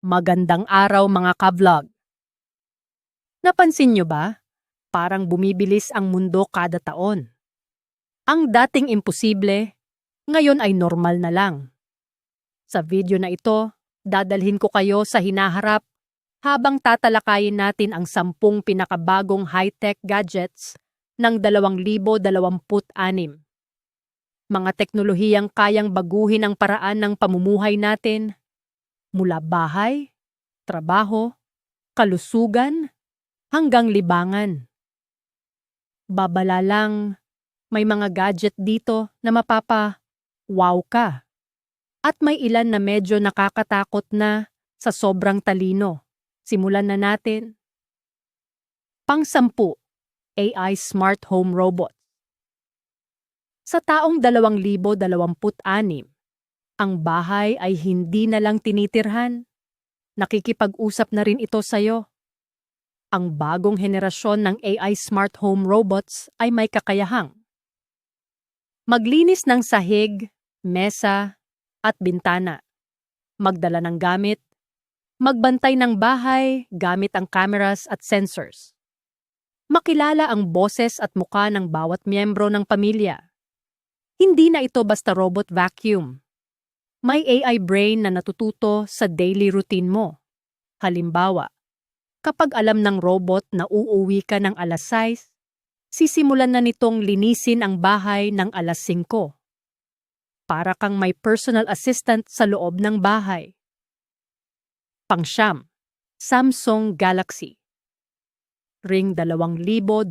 Magandang araw mga ka-vlog. Napansin nyo ba? Parang bumibilis ang mundo kada taon. Ang dating imposible, ngayon ay normal na lang. Sa video na ito, dadalhin ko kayo sa hinaharap habang tatalakayin natin ang 10 pinakabagong high-tech gadgets ng 2026. Mga teknolohiyang kayang baguhin ang paraan ng pamumuhay natin mula bahay, trabaho, kalusugan, hanggang libangan. Babala lang, may mga gadget dito na mapapa-wow ka. At may ilan na medyo nakakatakot na sa sobrang talino. Simulan na natin. Pang-10, AI Smart Home Robot. Sa taong 2026, ang bahay ay hindi na lang tinitirhan. Nakikipag-usap na rin ito sa'yo. Ang bagong henerasyon ng AI Smart Home Robots ay may kakayahang maglinis ng sahig, mesa, at bintana, magdala ng gamit, magbantay ng bahay gamit ang cameras at sensors, makilala ang boses at muka ng bawat miyembro ng pamilya. Hindi na ito basta robot vacuum. May AI brain na natututo sa daily routine mo. Halimbawa, kapag alam ng robot na uuwi ka ng alas 6, sisimulan na nitong linisin ang bahay ng alas 5. Para kang may personal assistant sa loob ng bahay. Pang-10, Samsung Galaxy Ring 2026.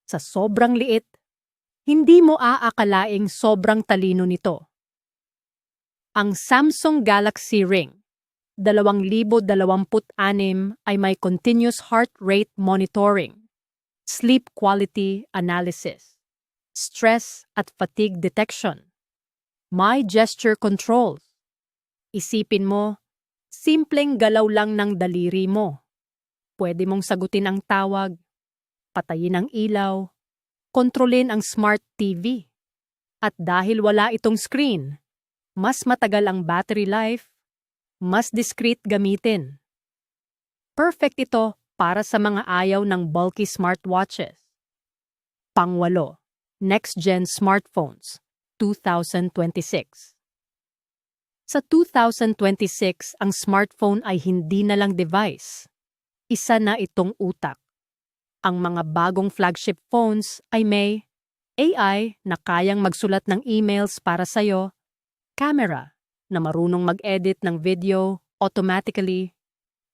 Sa sobrang liit, hindi mo aakalaing sobrang talino nito. Ang Samsung Galaxy Ring 2026 ay may continuous heart rate monitoring, sleep quality analysis, stress at fatigue detection, may gesture controls. Isipin mo, simpleng galaw lang ng daliri mo. Pwede mong sagutin ang tawag, patayin ang ilaw, kontrolin ang smart TV. At dahil wala itong screen, mas matagal ang battery life, mas discreet gamitin. Perfect ito para sa mga ayaw ng bulky smartwatches. Pang-8, Next-Gen Smartphones 2026. Sa 2026, ang smartphone ay hindi na lang device. Isa na itong utak. Ang mga bagong flagship phones ay may AI na kayang magsulat ng emails para sa'yo, camera na marunong mag-edit ng video automatically,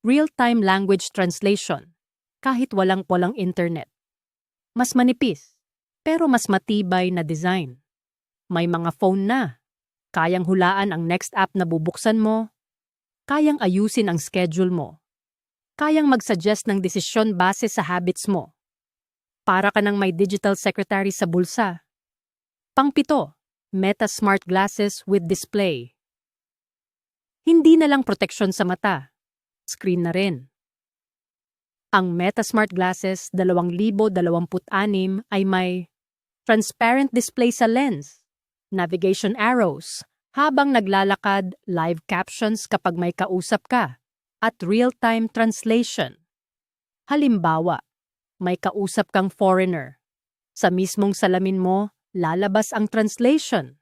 real-time language translation kahit walang internet. Mas manipis, pero mas matibay na design. May mga phone na, kayang hulaan ang next app na bubuksan mo, kayang ayusin ang schedule mo, kayang mag-suggest ng desisyon base sa habits mo. Para ka ng may digital secretary sa bulsa. Pang-7, Meta Smart Glasses with Display. Hindi na lang proteksyon sa mata, screen na rin. Ang Meta Smart Glasses 2026 ay may transparent display sa lens, navigation arrows, habang naglalakad, live captions kapag may kausap ka, at real-time translation. Halimbawa, may kausap kang foreigner. Sa mismong salamin mo, lalabas ang translation.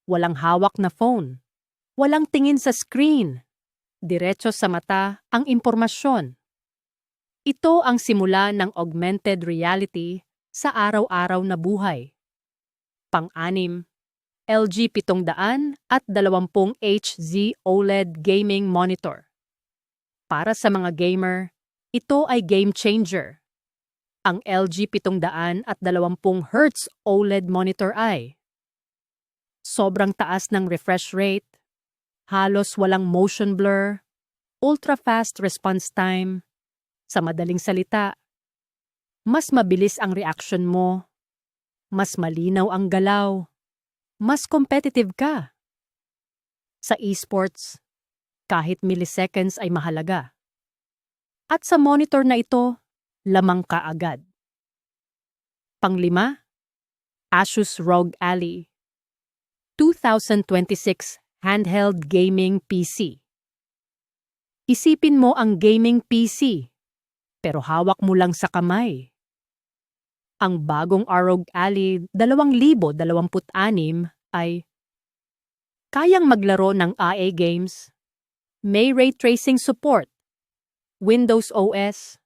Walang hawak na phone. Walang tingin sa screen. Diretso sa mata ang impormasyon. Ito ang simula ng augmented reality sa araw-araw na buhay. Pang-6, LG 700 at 20 Hz OLED Gaming Monitor. Para sa mga gamer, ito ay game changer. Ang LG 700 at 20 Hz OLED monitor ay sobrang taas ng refresh rate, halos walang motion blur, ultra-fast response time. Sa madaling salita, mas mabilis ang reaction mo, mas malinaw ang galaw, mas competitive ka. Sa esports, kahit milliseconds ay mahalaga. At sa monitor na ito, lamang ka agad. Pang-5, Asus ROG Ally 2026 handheld gaming PC. Isipin mo ang gaming PC, pero hawak mo lang sa kamay. Ang bagong ROG Ally 2026 ay kayang maglaro ng IA games, may ray tracing support, Windows OS,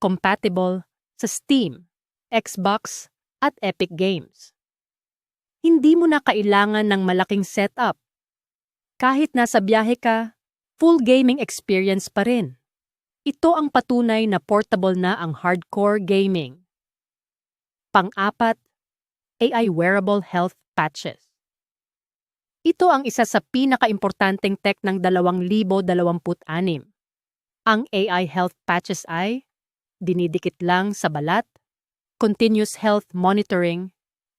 compatible sa Steam, Xbox, at Epic Games. Hindi mo na kailangan ng malaking setup. Kahit nasa biyahe ka, full gaming experience pa rin. Ito ang patunay na portable na ang hardcore gaming. Pang-apat, AI wearable health patches. Ito ang isa sa pinaka-importanteng tech ng 2026. Ang AI health patches ay dinidikit lang sa balat, continuous health monitoring,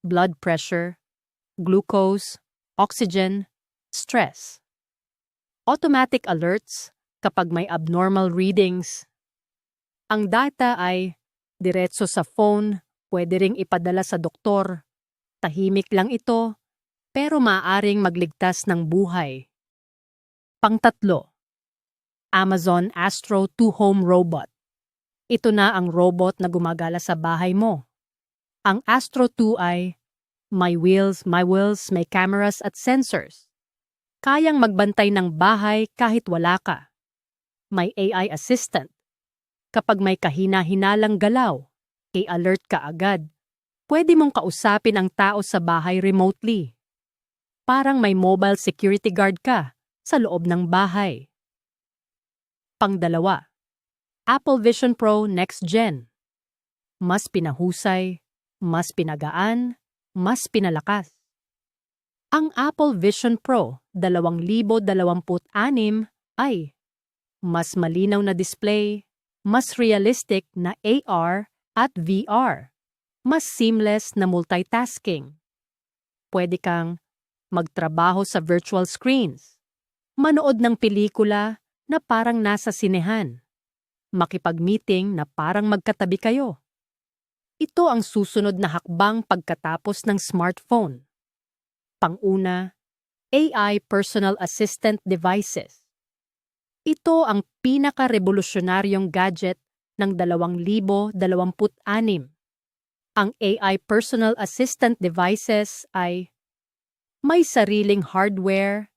blood pressure, glucose, oxygen, stress. Automatic alerts kapag may abnormal readings. Ang data ay diretso sa phone, pwede ring ipadala sa doktor. Tahimik lang ito, pero maaaring magligtas ng buhay. Pangtatlo, Amazon Astro 2 Home Robot. Ito na ang robot na gumagala sa bahay mo. Ang Astro 2 ay may wheels, may cameras at sensors. Kayang magbantay ng bahay kahit wala ka. May AI assistant. Kapag may kahina-hinalang galaw, i-alert ka agad. Pwede mong kausapin ang tao sa bahay remotely. Parang may mobile security guard ka sa loob ng bahay. Pangdalawa, Apple Vision Pro Next Gen. Mas pinahusay, mas pinagaan, mas pinalakas. Ang Apple Vision Pro 2026 ay mas malinaw na display, mas realistic na AR at VR, mas seamless na multitasking. Pwede kang magtrabaho sa virtual screens, manood ng pelikula na parang nasa sinehan, makipag-meeting na parang magkatabi kayo. Ito ang susunod na hakbang pagkatapos ng smartphone. Pang-una, AI personal assistant devices. Ito ang pinaka-revolusyonaryong gadget ng 2026. Ang AI personal assistant devices ay may sariling hardware,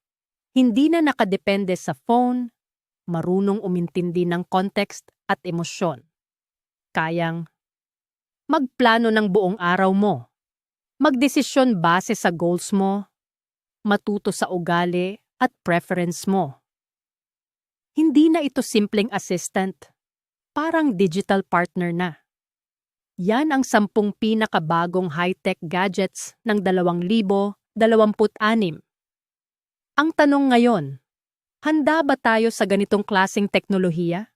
hindi na nakadepende sa phone, marunong umintindi ng context at emosyon. Kayang magplano ng buong araw mo, magdesisyon base sa goals mo, matuto sa ugali at preference mo. Hindi na ito simpleng assistant, parang digital partner na. Yan ang 10 pinakabagong high-tech gadgets ng 2026. Ang tanong ngayon, handa ba tayo sa ganitong klaseng teknolohiya?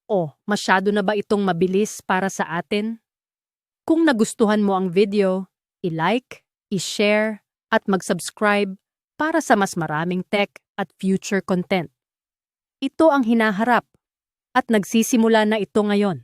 O masyado na ba itong mabilis para sa atin? Kung nagustuhan mo ang video, i-like, i-share, at mag-subscribe para sa mas maraming tech at future content. Ito ang hinaharap at nagsisimula na ito ngayon.